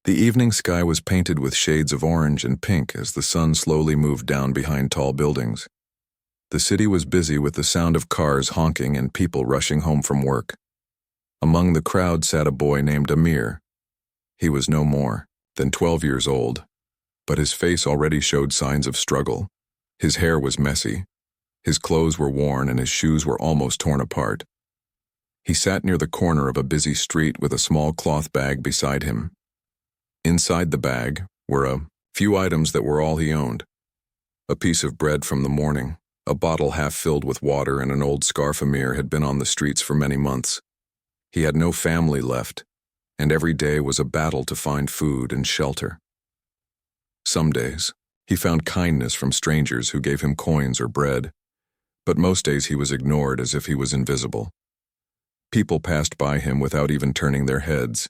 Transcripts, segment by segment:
The evening sky was painted with shades of orange and pink as the sun slowly moved down behind tall buildings. The city was busy with the sound of cars honking and people rushing home from work. Among the crowd sat a boy named Amir. He was no more than 12 years old, but his face already showed signs of struggle. His hair was messy, his clothes were worn, and his shoes were almost torn apart. He sat near the corner of a busy street with a small cloth bag beside him. Inside the bag were a few items that were all he owned. A piece of bread from the morning, a bottle half filled with water, and an old scarf. Amir had been on the streets for many months. He had no family left, and every day was a battle to find food and shelter. Some days, he found kindness from strangers who gave him coins or bread, but most days he was ignored as if he was invisible. People passed by him without even turning their heads.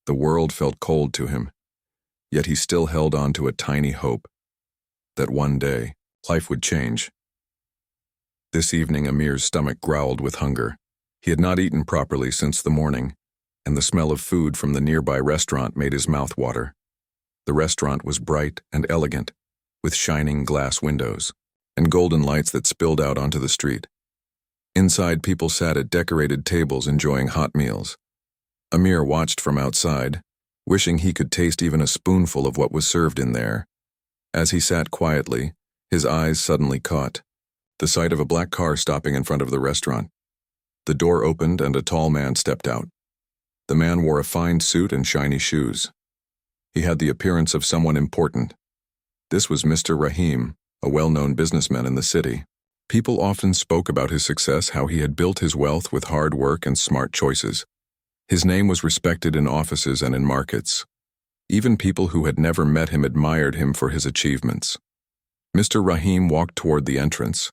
The world felt cold to him, yet he still held on to a tiny hope that one day life would change. This evening, Amir's stomach growled with hunger. He had not eaten properly since the morning, and the smell of food from the nearby restaurant made his mouth water. The restaurant was bright and elegant, with shining glass windows and golden lights that spilled out onto the street. Inside, people sat at decorated tables enjoying hot meals. Amir watched from outside, wishing he could taste even a spoonful of what was served in there. As he sat quietly, his eyes suddenly caught the sight of a black car stopping in front of the restaurant. The door opened and a tall man stepped out. The man wore a fine suit and shiny shoes. He had the appearance of someone important. This was Mr. Rahim, a well-known businessman in the city. People often spoke about his success, how he had built his wealth with hard work and smart choices. His name was respected in offices and in markets. Even people who had never met him admired him for his achievements. Mr. Rahim walked toward the entrance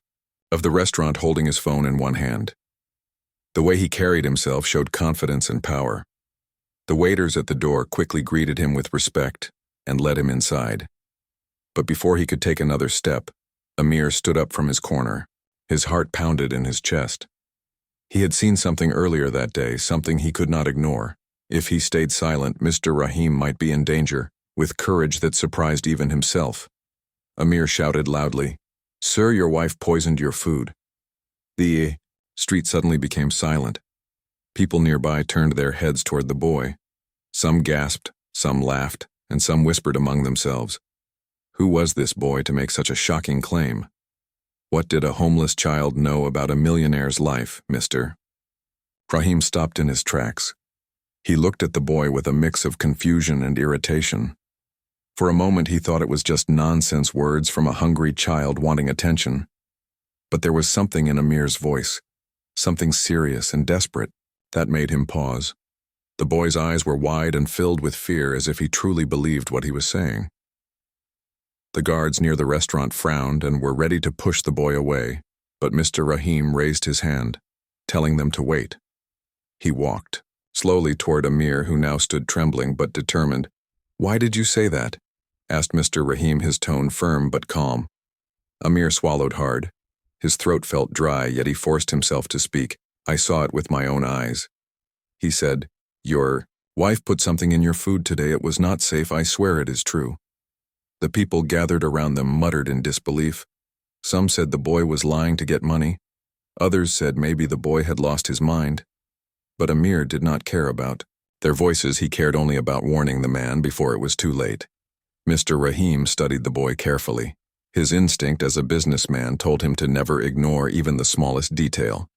of the restaurant holding his phone in one hand. The way he carried himself showed confidence and power. The waiters at the door quickly greeted him with respect and led him inside. But before he could take another step, Amir stood up from his corner. His heart pounded in his chest. He had seen something earlier that day, something he could not ignore. If he stayed silent, Mr. Rahim might be in danger. With courage that surprised even himself, Amir shouted loudly, "Sir, your wife poisoned your food." The street suddenly became silent. People nearby turned their heads toward the boy. Some gasped, some laughed, and some whispered among themselves. Who was this boy to make such a shocking claim? What did a homeless child know about a millionaire's life, mister? Rahim stopped in his tracks. He looked at the boy with a mix of confusion and irritation. For a moment he thought it was just nonsense words from a hungry child wanting attention. But there was something in Amir's voice, something serious and desperate, that made him pause. The boy's eyes were wide and filled with fear, as if he truly believed what he was saying. The guards near the restaurant frowned and were ready to push the boy away, but Mr. Rahim raised his hand, telling them to wait. He walked slowly toward Amir, who now stood trembling but determined. "Why did you say that?" asked Mr. Rahim, his tone firm but calm. Amir swallowed hard. His throat felt dry, yet he forced himself to speak. "I saw it with my own eyes." He said, "Your wife put something in your food today. It was not safe. I swear it is true." The people gathered around them muttered in disbelief. Some said the boy was lying to get money. Others said maybe the boy had lost his mind. But Amir did not care about their voices. He cared only about warning the man before it was too late. Mr. Rahim studied the boy carefully. His instinct as a businessman told him to never ignore even the smallest detail.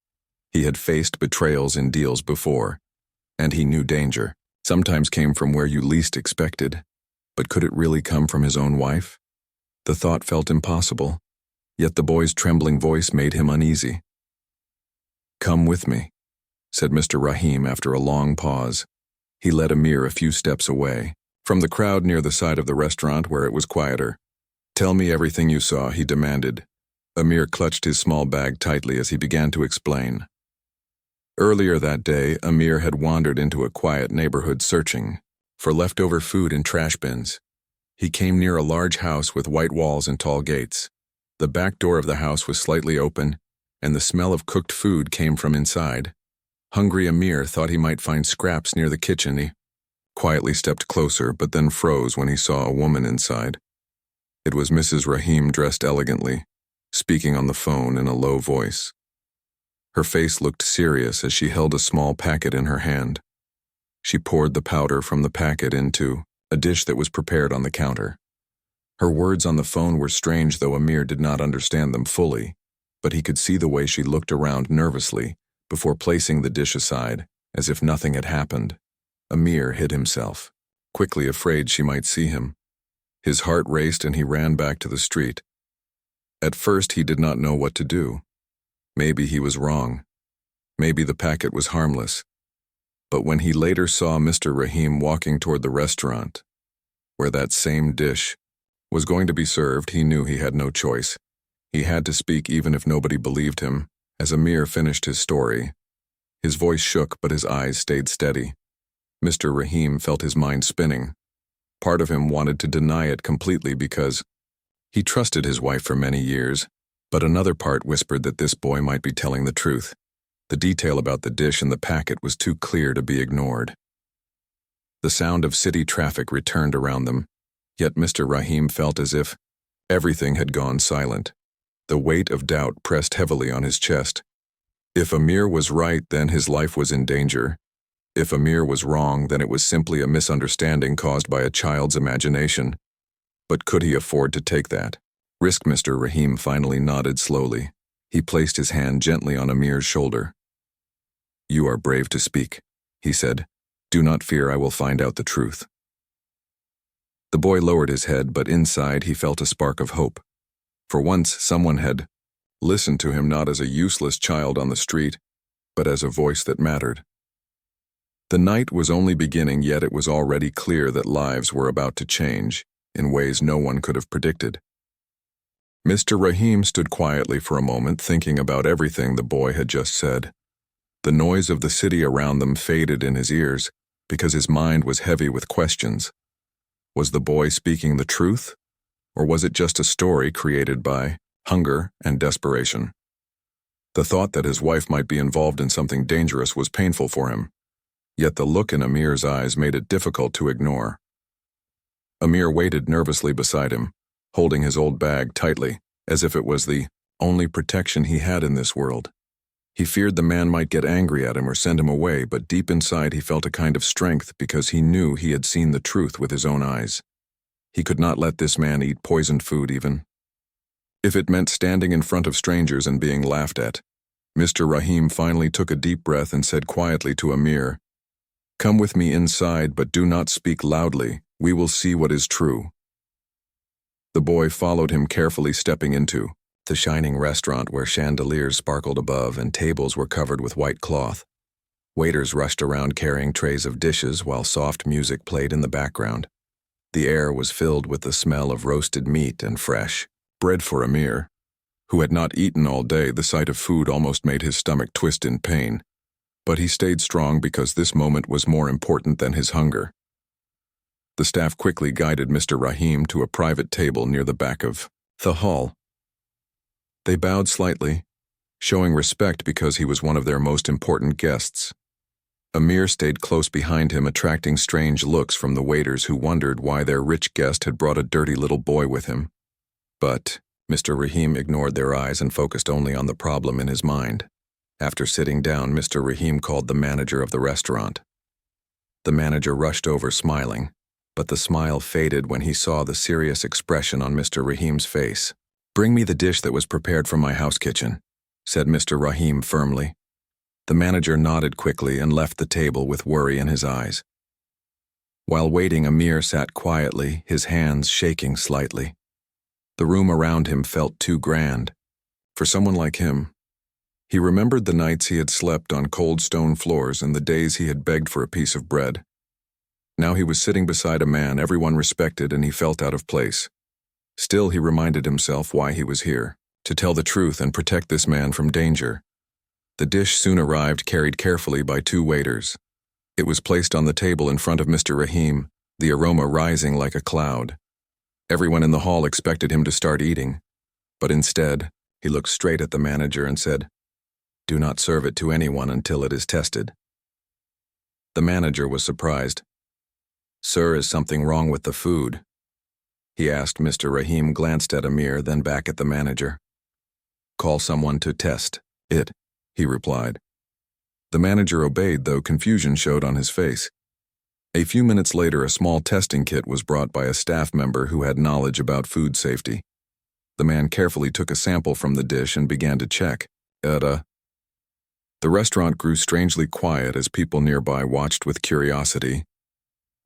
He had faced betrayals in deals before, and he knew danger sometimes came from where you least expected. But could it really come from his own wife? The thought felt impossible, yet the boy's trembling voice made him uneasy. "Come with me," said Mr. Rahim after a long pause. He led Amir a few steps away, from the crowd near the side of the restaurant where it was quieter. "Tell me everything you saw," he demanded. Amir clutched his small bag tightly as he began to explain. Earlier that day, Amir had wandered into a quiet neighborhood searching for leftover food in trash bins. He came near a large house with white walls and tall gates. The back door of the house was slightly open, and the smell of cooked food came from inside. Hungry Amir thought he might find scraps near the kitchen. quietly stepped closer but then froze when he saw a woman inside. It was Mrs. Rahim, dressed elegantly, speaking on the phone in a low voice. Her face looked serious as she held a small packet in her hand. She poured the powder from the packet into a dish that was prepared on the counter. Her words on the phone were strange, though Amir did not understand them fully, but he could see the way she looked around nervously before placing the dish aside, as if nothing had happened. Amir hid himself, quickly afraid she might see him. His heart raced and he ran back to the street. At first he did not know what to do. Maybe he was wrong. Maybe the packet was harmless. But when he later saw Mr. Rahim walking toward the restaurant, where that same dish was going to be served, he knew he had no choice. He had to speak even if nobody believed him. As Amir finished his story, his voice shook but his eyes stayed steady. Mr. Rahim felt his mind spinning. Part of him wanted to deny it completely because he trusted his wife for many years, but another part whispered that this boy might be telling the truth. The detail about the dish and the packet was too clear to be ignored. The sound of city traffic returned around them, yet Mr. Rahim felt as if everything had gone silent. The weight of doubt pressed heavily on his chest. If Amir was right, then his life was in danger. If Amir was wrong, then it was simply a misunderstanding caused by a child's imagination. But could he afford to take that risk? Mr. Rahim finally nodded slowly. He placed his hand gently on Amir's shoulder. "You are brave to speak," he said. "Do not fear, I will find out the truth." The boy lowered his head, but inside he felt a spark of hope. For once, someone had listened to him, not as a useless child on the street, but as a voice that mattered. The night was only beginning, yet it was already clear that lives were about to change in ways no one could have predicted. Mr. Rahim stood quietly for a moment, thinking about everything the boy had just said. The noise of the city around them faded in his ears because his mind was heavy with questions. Was the boy speaking the truth, or was it just a story created by hunger and desperation? The thought that his wife might be involved in something dangerous was painful for him, yet the look in Amir's eyes made it difficult to ignore. Amir waited nervously beside him, holding his old bag tightly, as if it was the only protection he had in this world. He feared the man might get angry at him or send him away, but deep inside he felt a kind of strength because he knew he had seen the truth with his own eyes. He could not let this man eat poisoned food even if it meant standing in front of strangers and being laughed at. Mr. Rahim finally took a deep breath and said quietly to Amir, "Come with me inside, but do not speak loudly. We will see what is true." The boy followed him, carefully stepping into the shining restaurant where chandeliers sparkled above and tables were covered with white cloth. Waiters rushed around carrying trays of dishes while soft music played in the background. The air was filled with the smell of roasted meat and fresh bread. For Amir, who had not eaten all day, the sight of food almost made his stomach twist in pain. But he stayed strong because this moment was more important than his hunger. The staff quickly guided Mr. Rahim to a private table near the back of the hall. They bowed slightly, showing respect because he was one of their most important guests. Amir stayed close behind him, attracting strange looks from the waiters who wondered why their rich guest had brought a dirty little boy with him. But Mr. Rahim ignored their eyes and focused only on the problem in his mind. After sitting down, Mr. Rahim called the manager of the restaurant. The manager rushed over smiling, but the smile faded when he saw the serious expression on Mr. Rahim's face. "Bring me the dish that was prepared from my house kitchen," said Mr. Rahim firmly. The manager nodded quickly and left the table with worry in his eyes. While waiting, Amir sat quietly, his hands shaking slightly. The room around him felt too grand for someone like him. He remembered the nights he had slept on cold stone floors and the days he had begged for a piece of bread. Now he was sitting beside a man everyone respected, and he felt out of place. Still, he reminded himself why he was here: to tell the truth and protect this man from danger. The dish soon arrived, carried carefully by two waiters. It was placed on the table in front of Mr. Rahim, the aroma rising like a cloud. Everyone in the hall expected him to start eating, but instead, he looked straight at the manager and said, "Do not serve it to anyone until it is tested." The manager was surprised. "Sir, is something wrong with the food?" he asked. Mr. Rahim glanced at Amir, then back at the manager. "Call someone to test it," he replied. The manager obeyed, though confusion showed on his face. A few minutes later, a small testing kit was brought by a staff member who had knowledge about food safety. The man carefully took a sample from the dish and began to check. The restaurant grew strangely quiet as people nearby watched with curiosity.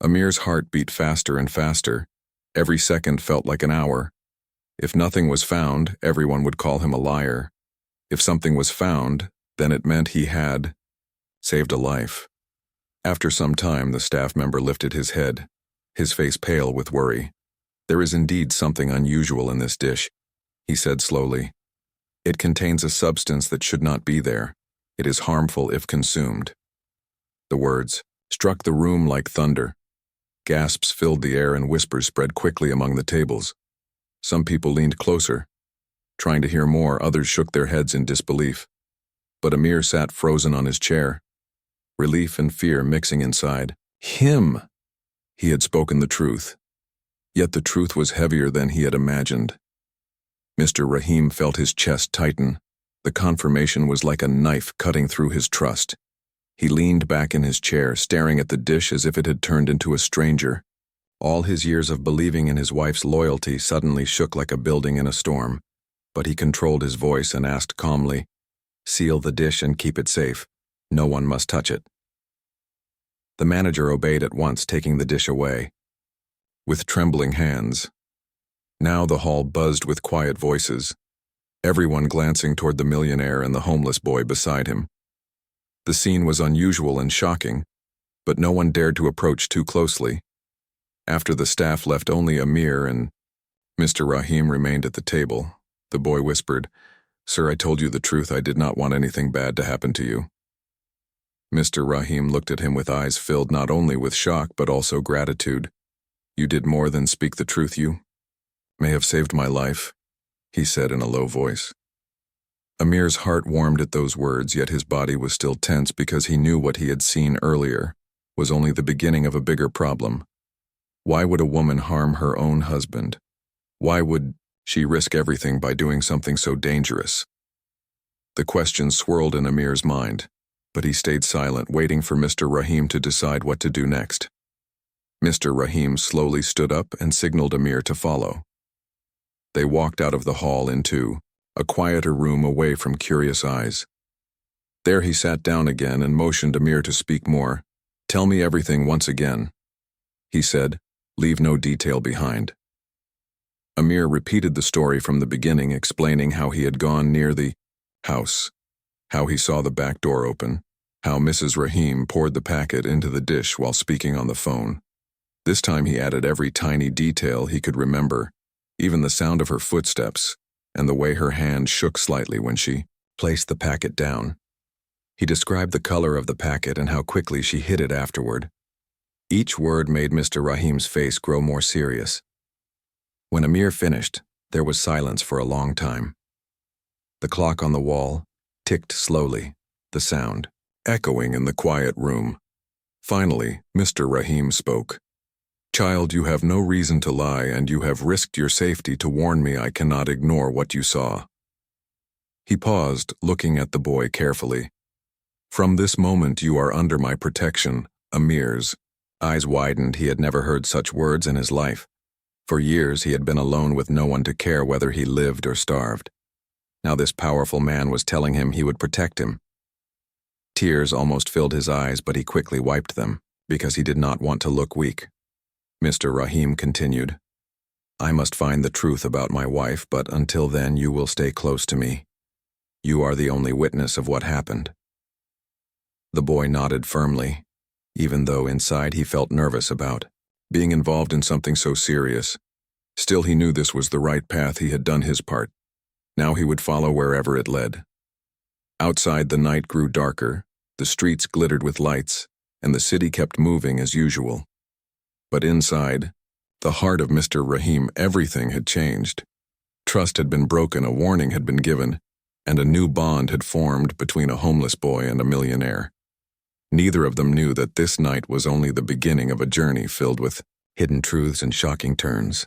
Amir's heart beat faster and faster. Every second felt like an hour. If nothing was found, everyone would call him a liar. If something was found, then it meant he had saved a life. After some time, the staff member lifted his head, his face pale with worry. "There is indeed something unusual in this dish," he said slowly. "It contains a substance that should not be there. It is harmful if consumed." The words struck the room like thunder. Gasps filled the air and whispers spread quickly among the tables. Some people leaned closer, trying to hear more. Others shook their heads in disbelief. But Amir sat frozen on his chair, relief and fear mixing inside him. He had spoken the truth, yet the truth was heavier than he had imagined. Mr. Rahim felt his chest tighten. The confirmation was like a knife cutting through his trust. He leaned back in his chair, staring at the dish as if it had turned into a stranger. All his years of believing in his wife's loyalty suddenly shook like a building in a storm. But he controlled his voice and asked calmly, "Seal the dish and keep it safe. No one must touch it." The manager obeyed at once, taking the dish away. With trembling hands. Now the hall buzzed with quiet voices, everyone glancing toward the millionaire and the homeless boy beside him. The scene was unusual and shocking, but no one dared to approach too closely. After the staff left, only Amir and Mr. Rahim remained at the table. The boy whispered, "Sir, I told you the truth. I did not want anything bad to happen to you." Mr. Rahim looked at him with eyes filled not only with shock but also gratitude. "You did more than speak the truth. You may have saved my life," he said in a low voice. Amir's heart warmed at those words, yet his body was still tense because he knew what he had seen earlier was only the beginning of a bigger problem. Why would a woman harm her own husband? Why would she risk everything by doing something so dangerous? The question swirled in Amir's mind, but he stayed silent, waiting for Mr. Rahim to decide what to do next. Mr. Rahim slowly stood up and signaled Amir to follow. They walked out of the hall into a quieter room away from curious eyes. There he sat down again and motioned Amir to speak more. "Tell me everything once again," he said. "Leave no detail behind." Amir repeated the story from the beginning, explaining how he had gone near the house, how he saw the back door open, how Mrs. Rahim poured the packet into the dish while speaking on the phone. This time he added every tiny detail he could remember, even the sound of her footsteps, and the way her hand shook slightly when she placed the packet down. He described the color of the packet and how quickly she hid it afterward. Each word made Mr. Rahim's face grow more serious. When Amir finished, there was silence for a long time. The clock on the wall ticked slowly, the sound echoing in the quiet room. Finally, Mr. Rahim spoke. "Child, you have no reason to lie, and you have risked your safety to warn me I cannot ignore what you saw." He paused, looking at the boy carefully. "From this moment you are under my protection." Amir's eyes widened. He had never heard such words in his life. For years he had been alone with no one to care whether he lived or starved. Now this powerful man was telling him he would protect him. Tears almost filled his eyes, but he quickly wiped them, because he did not want to look weak. Mr. Rahim continued, "I must find the truth about my wife, but until then you will stay close to me. You are the only witness of what happened." The boy nodded firmly, even though inside he felt nervous about being involved in something so serious. Still, he knew this was the right path. He had done his part. Now he would follow wherever it led. Outside, the night grew darker, the streets glittered with lights, and the city kept moving as usual. But inside, the heart of Mr. Rahim, everything had changed. Trust had been broken, a warning had been given, and a new bond had formed between a homeless boy and a millionaire. Neither of them knew that this night was only the beginning of a journey filled with hidden truths and shocking turns.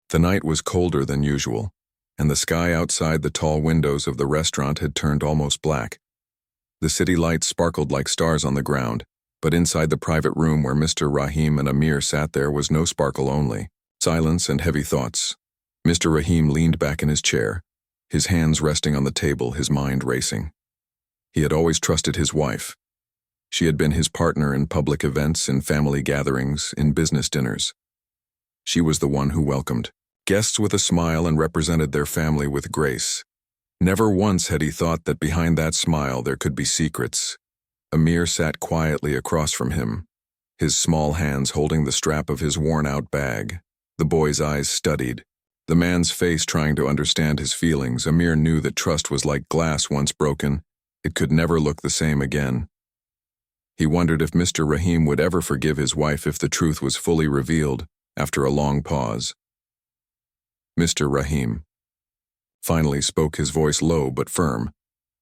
The night was colder than usual, and the sky outside the tall windows of the restaurant had turned almost black. The city lights sparkled like stars on the ground, but inside the private room where Mr. Rahim and Amir sat there was no sparkle, only silence and heavy thoughts. Mr. Rahim leaned back in his chair, his hands resting on the table, his mind racing. He had always trusted his wife. She had been his partner in public events, in family gatherings, in business dinners. She was the one who welcomed guests with a smile and represented their family with grace. Never once had he thought that behind that smile there could be secrets. Amir sat quietly across from him, his small hands holding the strap of his worn-out bag. The boy's eyes studied, the man's face trying to understand his feelings. Amir knew that trust was like glass once broken. It could never look the same again. He wondered if Mr. Rahim would ever forgive his wife if the truth was fully revealed. After a long pause, Mr. Rahim finally spoke, his voice low but firm.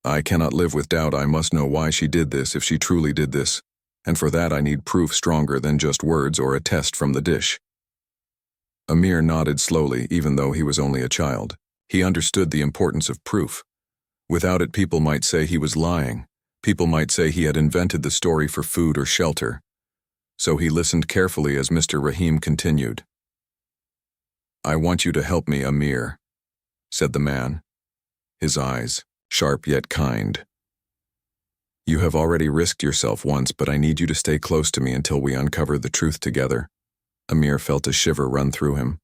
"I cannot live with doubt. I must know why she did this, if she truly did this, and for that I need proof stronger than just words or a test from the dish." Amir nodded slowly, even though he was only a child. He understood the importance of proof. Without it, people might say he was lying. People might say he had invented the story for food or shelter. So he listened carefully as Mr. Rahim continued. "I want you to help me, Amir," said the man, his eyes sharp yet kind. "You have already risked yourself once, but I need you to stay close to me until we uncover the truth together." Amir felt a shiver run through him.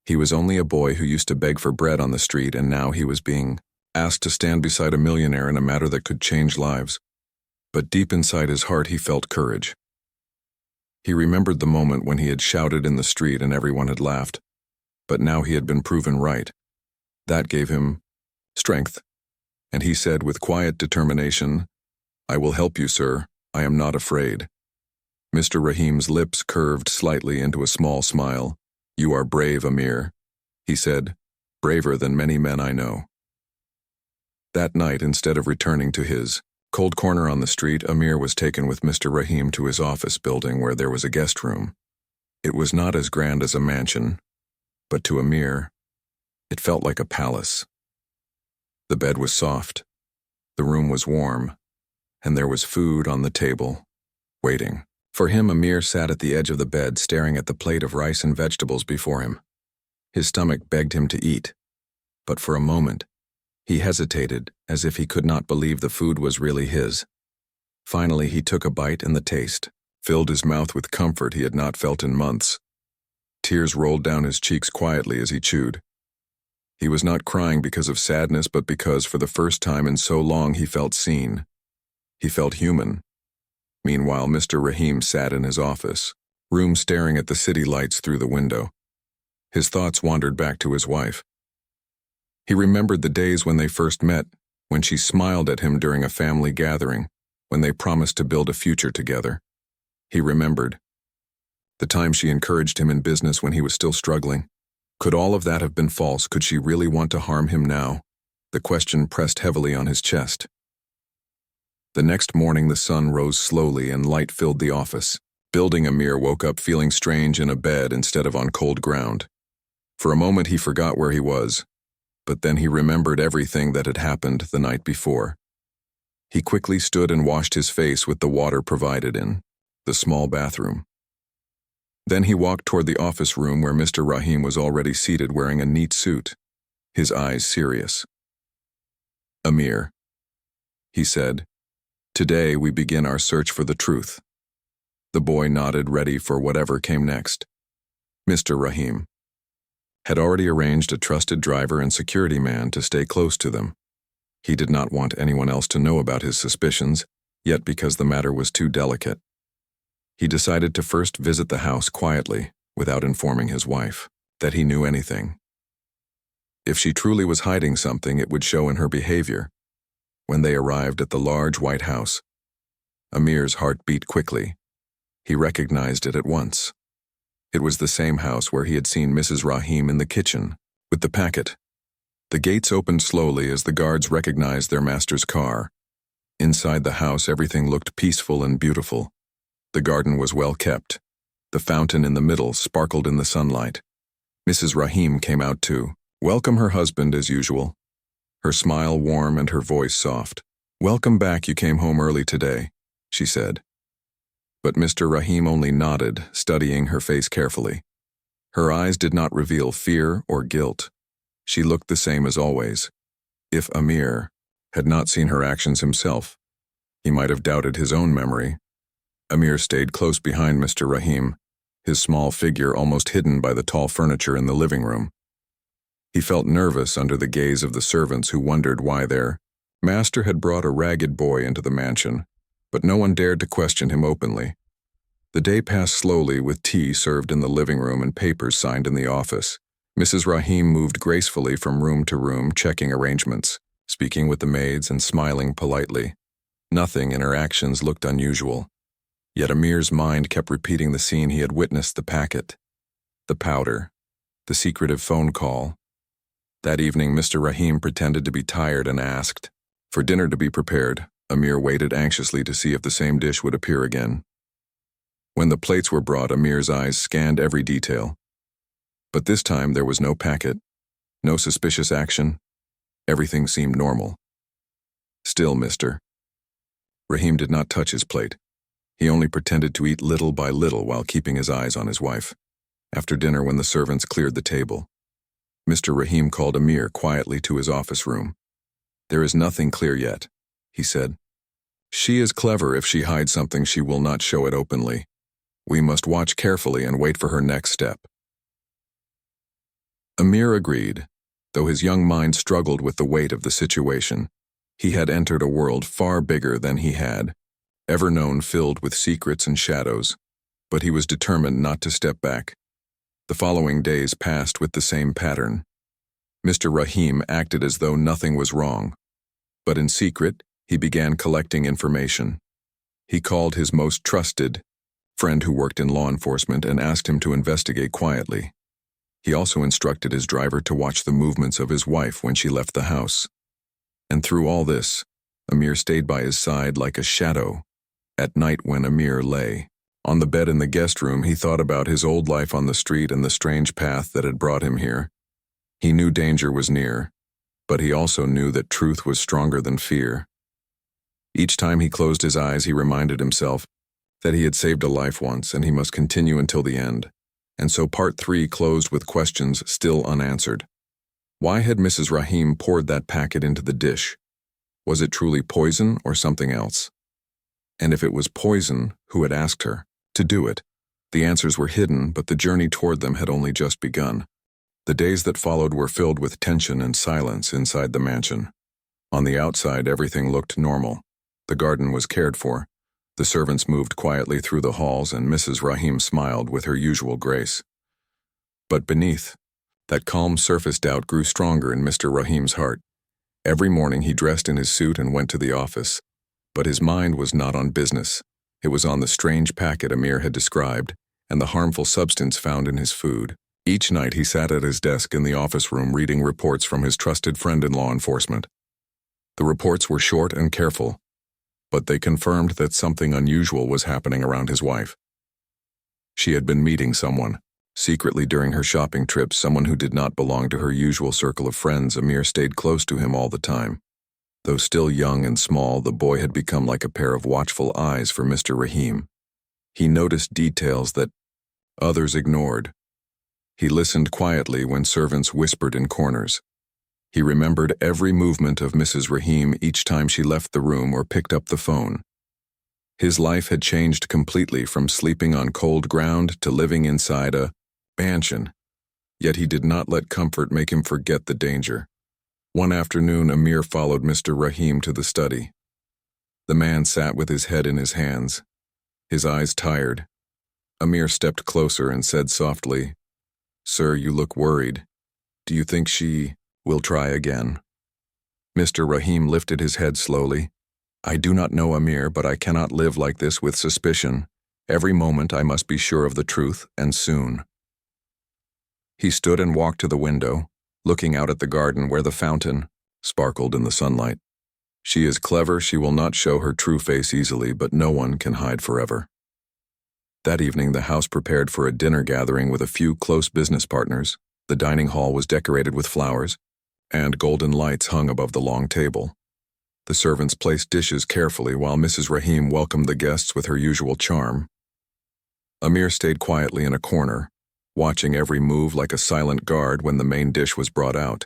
He was only a boy who used to beg for bread on the street, and now he was being asked to stand beside a millionaire in a matter that could change lives. But deep inside his heart he felt courage. He remembered the moment when he had shouted in the street and everyone had laughed. But now he had been proven right. That gave him strength, and he said with quiet determination, "I will help you, sir. I am not afraid." Mr. Rahim's lips curved slightly into a small smile. "You are brave, Amir," he said, "braver than many men I know." That night, instead of returning to his cold corner on the street, Amir was taken with Mr. Rahim to his office building where there was a guest room. It was not as grand as a mansion, but to Amir, it felt like a palace. The bed was soft, the room was warm, and there was food on the table, waiting. For him, Amir sat at the edge of the bed staring at the plate of rice and vegetables before him. His stomach begged him to eat, but for a moment, he hesitated, as if he could not believe the food was really his. Finally, he took a bite, and the taste filled his mouth with comfort he had not felt in months. Tears rolled down his cheeks quietly as he chewed. He was not crying because of sadness, but because for the first time in so long he felt seen. He felt human. Meanwhile, Mr. Rahim sat in his office room staring at the city lights through the window. His thoughts wandered back to his wife. He remembered the days when they first met, when she smiled at him during a family gathering, when they promised to build a future together. He remembered the time she encouraged him in business when he was still struggling. Could all of that have been false? Could she really want to harm him now? The question pressed heavily on his chest. The next morning, the sun rose slowly and light filled the office. Building Amir woke up feeling strange in a bed instead of on cold ground. For a moment he forgot where he was, but then he remembered everything that had happened the night before. He quickly stood and washed his face with the water provided in the small bathroom. Then he walked toward the office room where Mr. Rahim was already seated wearing a neat suit, his eyes serious. "Amir," he said, "today we begin our search for the truth." The boy nodded, ready for whatever came next. Mr. Rahim had already arranged a trusted driver and security man to stay close to them. He did not want anyone else to know about his suspicions, yet because the matter was too delicate, he decided to first visit the house quietly, without informing his wife that he knew anything. If she truly was hiding something, it would show in her behavior. When they arrived at the large white house, Amir's heart beat quickly. He recognized it at once. It was the same house where he had seen Mrs. Rahim in the kitchen, with the packet. The gates opened slowly as the guards recognized their master's car. Inside the house, everything looked peaceful and beautiful. The garden was well kept. The fountain in the middle sparkled in the sunlight. Mrs. Rahim came out to welcome her husband as usual, her smile warm and her voice soft. "Welcome back, you came home early today," she said. But Mr. Rahim only nodded, studying her face carefully. Her eyes did not reveal fear or guilt. She looked the same as always. If Amir had not seen her actions himself, he might have doubted his own memory. Amir stayed close behind Mr. Rahim, his small figure almost hidden by the tall furniture in the living room. He felt nervous under the gaze of the servants who wondered why their master had brought a ragged boy into the mansion, but no one dared to question him openly. The day passed slowly with tea served in the living room and papers signed in the office. Mrs. Rahim moved gracefully from room to room, checking arrangements, speaking with the maids and smiling politely. Nothing in her actions looked unusual. Yet Amir's mind kept repeating the scene he had witnessed: the packet, the powder, the secretive phone call. That evening, Mr. Rahim pretended to be tired and asked for dinner to be prepared. Amir waited anxiously to see if the same dish would appear again. When the plates were brought, Amir's eyes scanned every detail. But this time there was no packet, no suspicious action. Everything seemed normal. Still, Mr. Rahim did not touch his plate. He only pretended to eat little by little while keeping his eyes on his wife. After dinner, when the servants cleared the table, Mr. Rahim called Amir quietly to his office room. "There is nothing clear yet," he said. "She is clever. If she hides something, she will not show it openly. We must watch carefully and wait for her next step." Amir agreed, though his young mind struggled with the weight of the situation. He had entered a world far bigger than he had ever known, filled with secrets and shadows, but he was determined not to step back. The following days passed with the same pattern. Mr. Rahim acted as though nothing was wrong, but in secret, he began collecting information. He called his most trusted friend who worked in law enforcement and asked him to investigate quietly. He also instructed his driver to watch the movements of his wife when she left the house. And through all this, Amir stayed by his side like a shadow. At night, when Amir lay on the bed in the guest room, he thought about his old life on the street and the strange path that had brought him here. He knew danger was near, but he also knew that truth was stronger than fear. Each time he closed his eyes, he reminded himself that he had saved a life once and he must continue until the end. And so part 3 closed with questions still unanswered. Why had Mrs. Rahim poured that packet into the dish? Was it truly poison or something else? And if it was poison, who had asked her to do it? The answers were hidden, but the journey toward them had only just begun. The days that followed were filled with tension and silence inside the mansion. On the outside, everything looked normal. The garden was cared for. The servants moved quietly through the halls, and Mrs. Rahim smiled with her usual grace. But beneath that calm surface, doubt grew stronger in Mr. Rahim's heart. Every morning he dressed in his suit and went to the office. But his mind was not on business. It was on the strange packet Amir had described and the harmful substance found in his food. Each night he sat at his desk in the office room reading reports from his trusted friend in law enforcement. The reports were short and careful, but they confirmed that something unusual was happening around his wife. She had been meeting someone, secretly during her shopping trips, someone who did not belong to her usual circle of friends. Amir stayed close to him all the time. Though still young and small, the boy had become like a pair of watchful eyes for Mr. Rahim. He noticed details that others ignored. He listened quietly when servants whispered in corners. He remembered every movement of Mrs. Rahim each time she left the room or picked up the phone. His life had changed completely, from sleeping on cold ground to living inside a mansion. Yet he did not let comfort make him forget the danger. One afternoon, Amir followed Mr. Rahim to the study. The man sat with his head in his hands, his eyes tired. Amir stepped closer and said softly, "Sir, you look worried. Do you think she will try again?" Mr. Rahim lifted his head slowly. "I do not know, Amir, but I cannot live like this with suspicion. Every moment I must be sure of the truth, and soon." He stood and walked to the window, looking out at the garden where the fountain sparkled in the sunlight. She is clever, she will not show her true face easily, but no one can hide forever. That evening, the house prepared for a dinner gathering with a few close business partners. The dining hall was decorated with flowers, and golden lights hung above the long table. The servants placed dishes carefully while Mrs. Rahim welcomed the guests with her usual charm. Amir stayed quietly in a corner, watching every move like a silent guard when the main dish was brought out.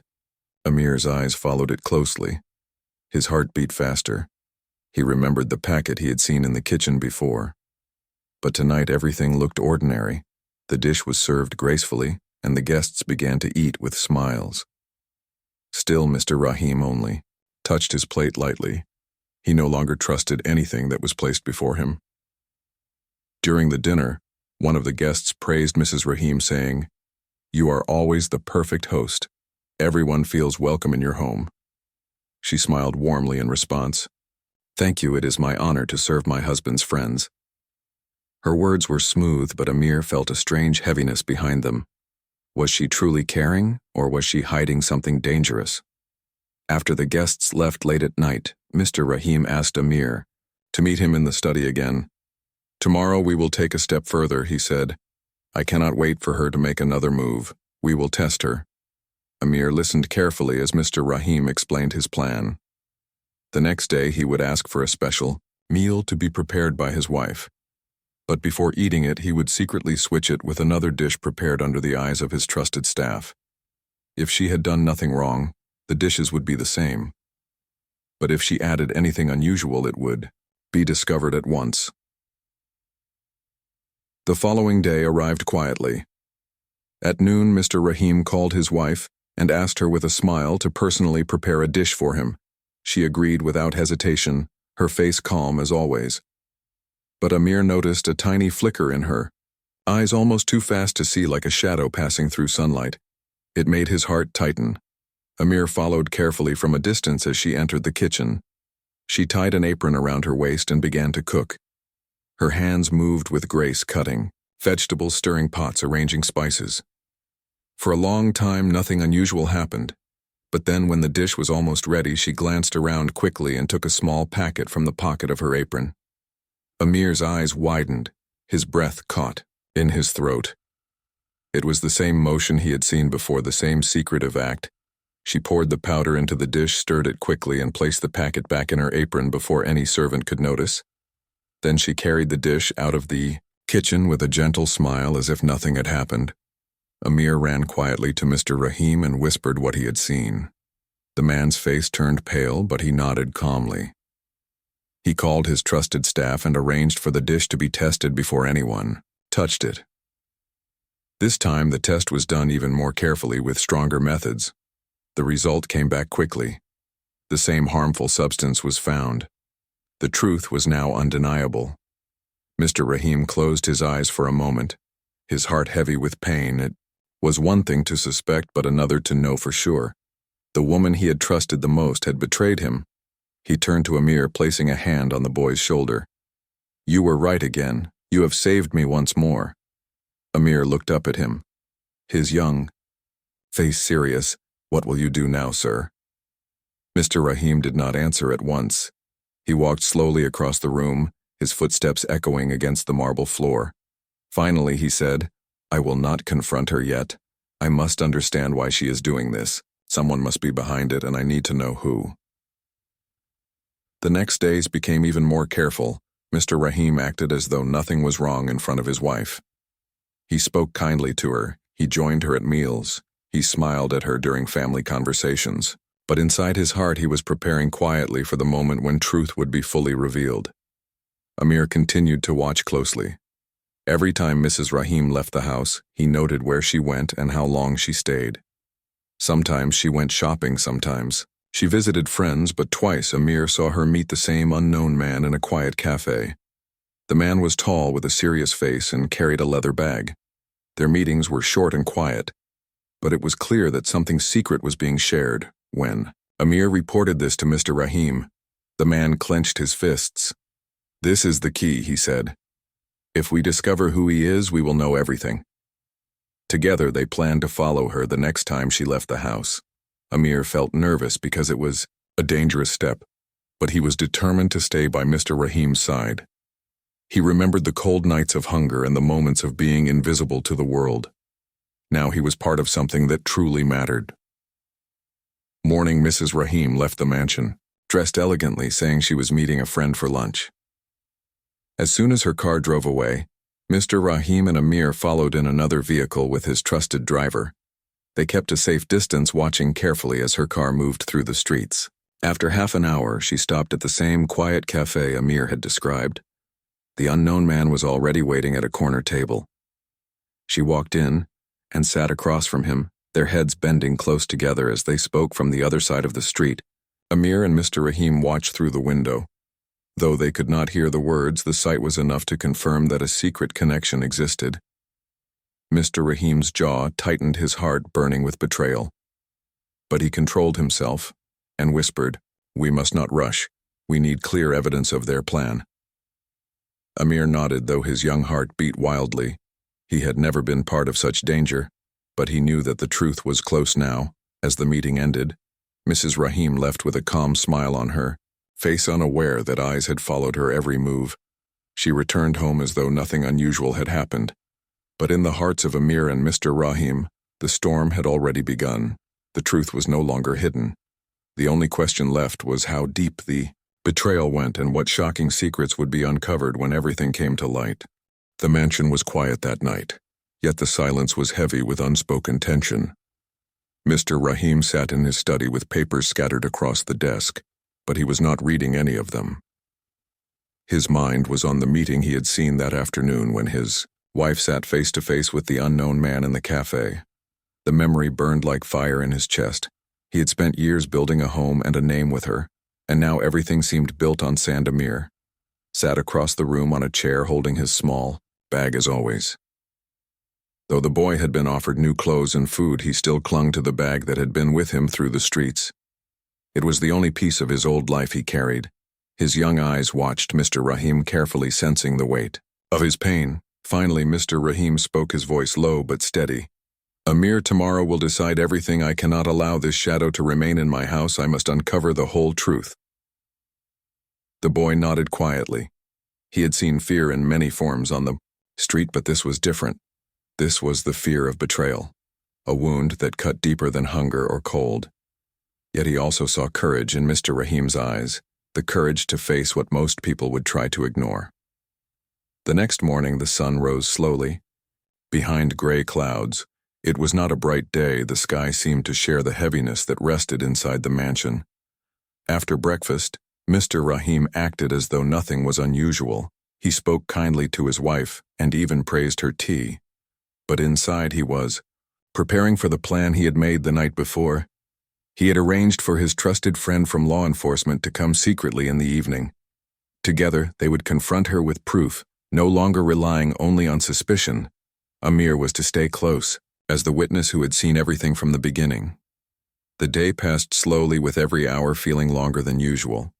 Amir's eyes followed it closely. His heart beat faster. He remembered the packet he had seen in the kitchen before. But tonight everything looked ordinary. The dish was served gracefully, and the guests began to eat with smiles. Still Mr. Rahim only touched his plate lightly. He no longer trusted anything that was placed before him. During the dinner, one of the guests praised Mrs. Rahim, saying, "You are always the perfect host. Everyone feels welcome in your home." She smiled warmly in response. "Thank you, it is my honor to serve my husband's friends." Her words were smooth, but Amir felt a strange heaviness behind them. Was she truly caring, or was she hiding something dangerous? After the guests left late at night, Mr. Rahim asked Amir to meet him in the study again. "Tomorrow we will take a step further," he said. "I cannot wait for her to make another move. We will test her." Amir listened carefully as Mr. Rahim explained his plan. The next day he would ask for a special meal to be prepared by his wife. But before eating it, he would secretly switch it with another dish prepared under the eyes of his trusted staff. If she had done nothing wrong, the dishes would be the same. But if she added anything unusual, it would be discovered at once. The following day arrived quietly. At noon, Mr. Rahim called his wife and asked her with a smile to personally prepare a dish for him. She agreed without hesitation, her face calm as always. But Amir noticed a tiny flicker in her, eyes almost too fast to see, like a shadow passing through sunlight. It made his heart tighten. Amir followed carefully from a distance as she entered the kitchen. She tied an apron around her waist and began to cook. Her hands moved with grace, cutting vegetables, stirring pots, arranging spices. For a long time, nothing unusual happened. But then, when the dish was almost ready, she glanced around quickly and took a small packet from the pocket of her apron. Amir's eyes widened, his breath caught in his throat. It was the same motion he had seen before, the same secretive act. She poured the powder into the dish, stirred it quickly, and placed the packet back in her apron before any servant could notice. Then she carried the dish out of the kitchen with a gentle smile, as if nothing had happened. Amir ran quietly to Mr. Rahim and whispered what he had seen. The man's face turned pale, but he nodded calmly. He called his trusted staff and arranged for the dish to be tested before anyone touched it. This time, the test was done even more carefully with stronger methods. The result came back quickly. The same harmful substance was found. The truth was now undeniable. Mr. Rahim closed his eyes for a moment, his heart heavy with pain. It was one thing to suspect, but another to know for sure. The woman he had trusted the most had betrayed him. He turned to Amir, placing a hand on the boy's shoulder. "You were right again. You have saved me once more." Amir looked up at him, his young face serious. "What will you do now, sir?" Mr. Rahim did not answer at once. He walked slowly across the room, his footsteps echoing against the marble floor. Finally, he said, "I will not confront her yet. I must understand why she is doing this. Someone must be behind it, and I need to know who." The next days became even more careful. Mr. Rahim acted as though nothing was wrong in front of his wife. He spoke kindly to her, he joined her at meals, he smiled at her during family conversations. But inside his heart he was preparing quietly for the moment when truth would be fully revealed. Amir continued to watch closely. Every time Mrs. Rahim left the house, he noted where she went and how long she stayed. Sometimes she went shopping, sometimes she visited friends, but twice Amir saw her meet the same unknown man in a quiet cafe. The man was tall with a serious face and carried a leather bag. Their meetings were short and quiet, but it was clear that something secret was being shared. When Amir reported this to Mr. Rahim, the man clenched his fists. "This is the key," he said. "If we discover who he is, we will know everything." Together they planned to follow her the next time she left the house. Amir felt nervous because it was a dangerous step. but he was determined to stay by Mr. Rahim's side. He remembered the cold nights of hunger and the moments of being invisible to the world. Now he was part of something that truly mattered. Morning, Mrs. Rahim left the mansion, dressed elegantly, saying she was meeting a friend for lunch. As soon as her car drove away, Mr. Rahim and Amir followed in another vehicle with his trusted driver. They kept a safe distance, watching carefully as her car moved through the streets. After half an hour, she stopped at the same quiet cafe Amir had described. The unknown man was already waiting at a corner table. She walked in and sat across from him, their heads bending close together as they spoke from the other side of the street. Amir and Mr. Rahim watched through the window. Though they could not hear the words, the sight was enough to confirm that a secret connection existed. Mr. Rahim's jaw tightened, his heart burning with betrayal. But he controlled himself and whispered, "We must not rush. We need clear evidence of their plan." Amir nodded, though his young heart beat wildly. He had never been part of such danger, but he knew that the truth was close now. As the meeting ended, Mrs. Rahim left with a calm smile on her face, unaware that eyes had followed her every move. She returned home as though nothing unusual had happened. But in the hearts of Amir and Mr. Rahim, the storm had already begun. The truth was no longer hidden. The only question left was how deep the betrayal went and what shocking secrets would be uncovered when everything came to light. The mansion was quiet that night, yet the silence was heavy with unspoken tension. Mr. Rahim sat in his study with papers scattered across the desk, but he was not reading any of them. His mind was on the meeting he had seen that afternoon when his wife sat face to face with the unknown man in the cafe. The memory burned like fire in his chest. He had spent years building a home and a name with her, and now everything seemed built on sand. Amir sat across the room on a chair, holding his small bag as always. Though the boy had been offered new clothes and food, he still clung to the bag that had been with him through the streets. It was the only piece of his old life he carried. His young eyes watched Mr. Rahim carefully, sensing the weight of his pain. Finally, Mr. Rahim spoke, his voice low but steady. "Amir, tomorrow will decide everything. I cannot allow this shadow to remain in my house. I must uncover the whole truth." The boy nodded quietly. He had seen fear in many forms on the street, but this was different. This was the fear of betrayal, a wound that cut deeper than hunger or cold. Yet he also saw courage in Mr. Rahim's eyes, the courage to face what most people would try to ignore. The next morning, the sun rose slowly. Behind gray clouds, it was not a bright day. The sky seemed to share the heaviness that rested inside the mansion. After breakfast, Mr. Rahim acted as though nothing was unusual. He spoke kindly to his wife and even praised her tea. But inside he was preparing for the plan he had made the night before. He had arranged for his trusted friend from law enforcement to come secretly in the evening. Together, they would confront her with proof, no longer relying only on suspicion. Amir was to stay close, as the witness who had seen everything from the beginning. The day passed slowly, with every hour feeling longer than usual.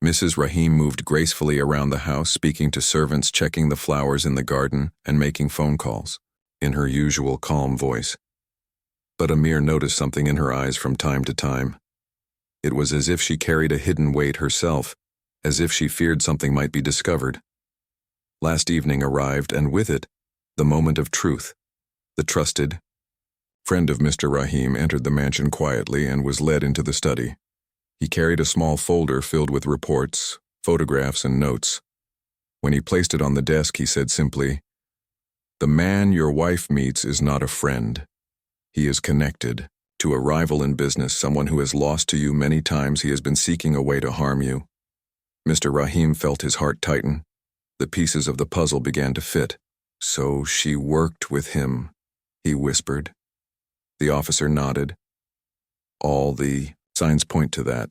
Mrs. Rahim moved gracefully around the house, speaking to servants, checking the flowers in the garden, and making phone calls, in her usual calm voice. But Amir noticed something in her eyes from time to time. It was as if she carried a hidden weight herself, as if she feared something might be discovered. Last evening arrived, and with it, the moment of truth. The trusted friend of Mr. Rahim entered the mansion quietly and was led into the study. He carried a small folder filled with reports, photographs, and notes. When he placed it on the desk, he said simply, "The man your wife meets is not a friend. He is connected to a rival in business, someone who has lost to you many times. He has been seeking a way to harm you." Mr. Rahim felt his heart tighten. The pieces of the puzzle began to fit. "So she worked with him," he whispered. The officer nodded. "All the signs point to that.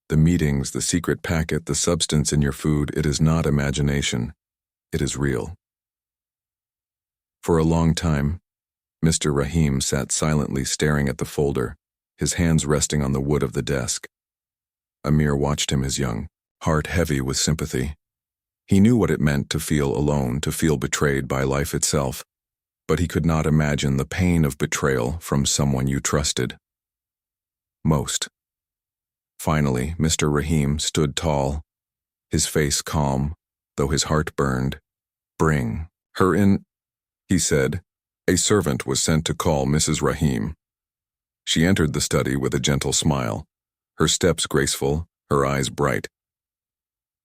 The meetings, the secret packet, the substance in your food, it is not imagination. It is real." For a long time, Mr. Rahim sat silently, staring at the folder, his hands resting on the wood of the desk. Amir watched him, his young heart heavy with sympathy. He knew what it meant to feel alone, to feel betrayed by life itself, but he could not imagine the pain of betrayal from someone you trusted most. Finally, Mr. Rahim stood tall, his face calm, though his heart burned. "Bring her in," he said. A servant was sent to call Mrs. Rahim. She entered the study with a gentle smile, her steps graceful, her eyes bright.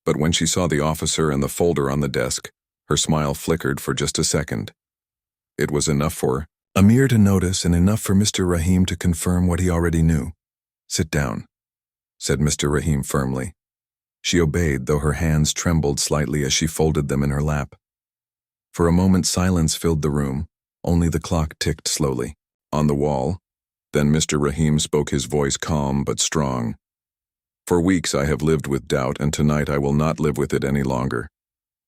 But when she saw the officer and the folder on the desk, her smile flickered for just a second. It was enough for Amir to notice and enough for Mr. Rahim to confirm what he already knew. "Sit down," said Mr. Rahim firmly. She obeyed, though her hands trembled slightly as she folded them in her lap. For a moment silence filled the room, only the clock ticked slowly. On the wall, then Mr. Rahim spoke, his voice calm but strong. "For weeks I have lived with doubt, and tonight I will not live with it any longer.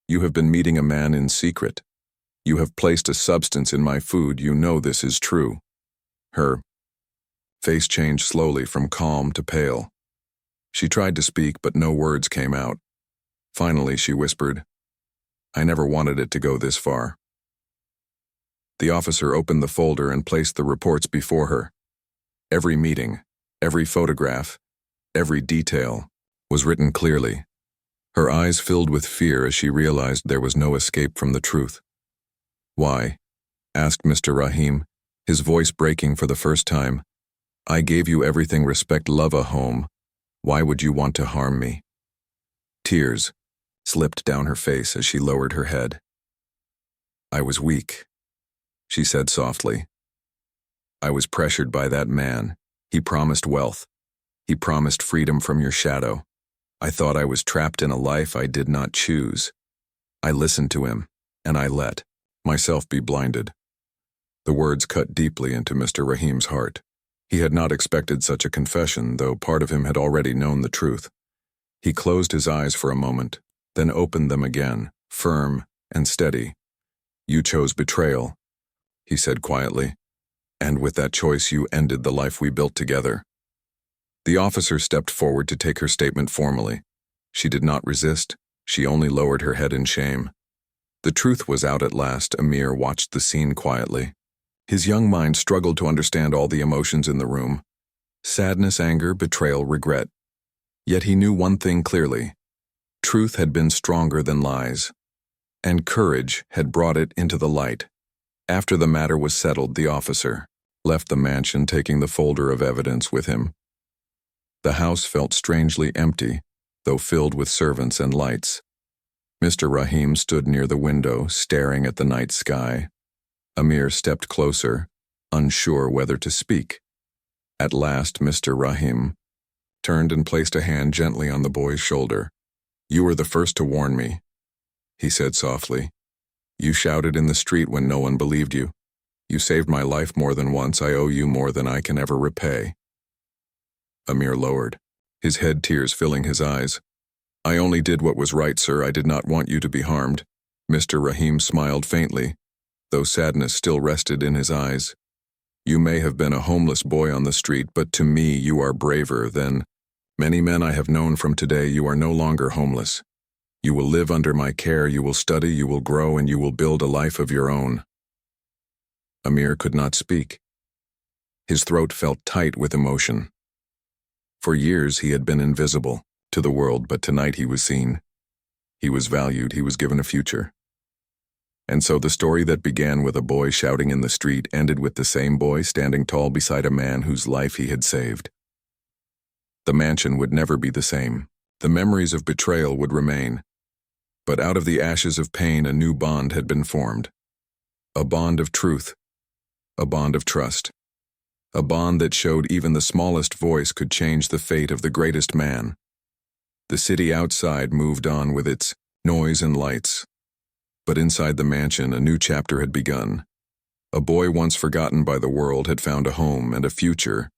You have been meeting a man in secret. You have placed a substance in my food. You know this is true." Her face changed slowly from calm to pale. She tried to speak, but no words came out. Finally, she whispered, "I never wanted it to go this far." The officer opened the folder and placed the reports before her. Every meeting, every photograph, every detail was written clearly. Her eyes filled with fear as she realized there was no escape from the truth. "Why?" asked Mr. Rahim, his voice breaking for the first time. "I gave you everything, respect, love, a home. Why would you want to harm me?" Tears slipped down her face as she lowered her head. "I was weak," she said softly. "I was pressured by that man. He promised wealth. He promised freedom from your shadow. I thought I was trapped in a life I did not choose. I listened to him, and I let myself be blinded." The words cut deeply into Mr. Rahim's heart. He had not expected such a confession, though part of him had already known the truth. He closed his eyes for a moment, then opened them again, firm and steady. "You chose betrayal," he said quietly, "and with that choice you ended the life we built together." The officer stepped forward to take her statement formally. She did not resist, she only lowered her head in shame. The truth was out at last. Amir watched the scene quietly. His young mind struggled to understand all the emotions in the room: sadness, anger, betrayal, regret. Yet he knew one thing clearly: truth had been stronger than lies, and courage had brought it into the light. After the matter was settled, the officer left the mansion, taking the folder of evidence with him. The house felt strangely empty, though filled with servants and lights. Mr. Rahim stood near the window, staring at the night sky. Amir stepped closer, unsure whether to speak. At last, Mr. Rahim turned and placed a hand gently on the boy's shoulder. "You were the first to warn me," he said softly. "You shouted in the street when no one believed you. You saved my life more than once. I owe you more than I can ever repay." Amir lowered, his head, tears filling his eyes. "I only did what was right, sir. I did not want you to be harmed." Mr. Rahim smiled faintly, though sadness still rested in his eyes. "You may have been a homeless boy on the street, but to me you are braver than many men I have known. From today you are no longer homeless. You will live under my care, you will study, you will grow, and you will build a life of your own." Amir could not speak. His throat felt tight with emotion. For years he had been invisible to the world, but tonight he was seen. He was valued, he was given a future. And so the story that began with a boy shouting in the street ended with the same boy standing tall beside a man whose life he had saved. The mansion would never be the same. The memories of betrayal would remain. But out of the ashes of pain, a new bond had been formed. A bond of truth. A bond of trust. A bond that showed even the smallest voice could change the fate of the greatest man. The city outside moved on with its noise and lights. But inside the mansion, a new chapter had begun. A boy once forgotten by the world had found a home and a future,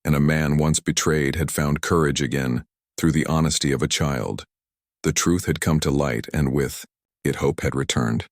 and a man once betrayed had found courage again through the honesty of a child. The truth had come to light, and with it hope had returned.